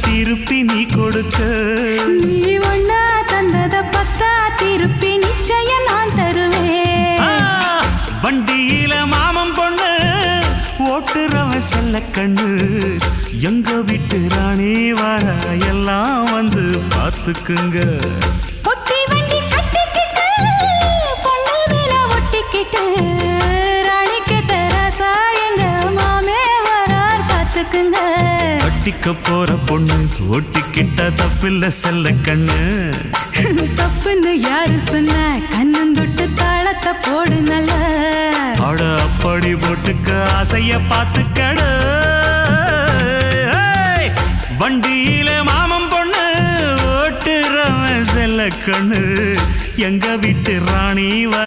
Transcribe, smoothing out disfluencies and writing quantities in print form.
திருப்பி நீ கொடுக்க நீ ஒண்ணா தந்தத பத்தா திருப்பி நிச்சயம் நான் தருவேன் வண்டியில மாமன் பொண்ணு ஓட்டுறவன் செல்ல கண்ணு எங்க வீட்டு ராணி வர எல்லாம் வந்து பார்த்துக்குங்க பொட்டி வண்டி கட்டிக்கிட்டு பொண்ணு மேல ஒட்டிக்கிட்டு ராணிக்கு தராசா எங்க மாமே வரார் பார்த்துக்குங்க ஒட்டிக்க போற பொண்ணு ஒட்டிக்கிட்ட தப்பில்ல செல்ல கண்ணு தப்புன்னு யாரு சொன்ன கண்ணந்தொட்டு தாளத்தை போடு நல்ல அட அப்படி போட்டுக்க ஆசைய பார்த்துக்கட வண்டியில மாமன் பொண்ணு ஓட்டுறவன் செல்ல கண்ணு எங்க வீட்டு ராணி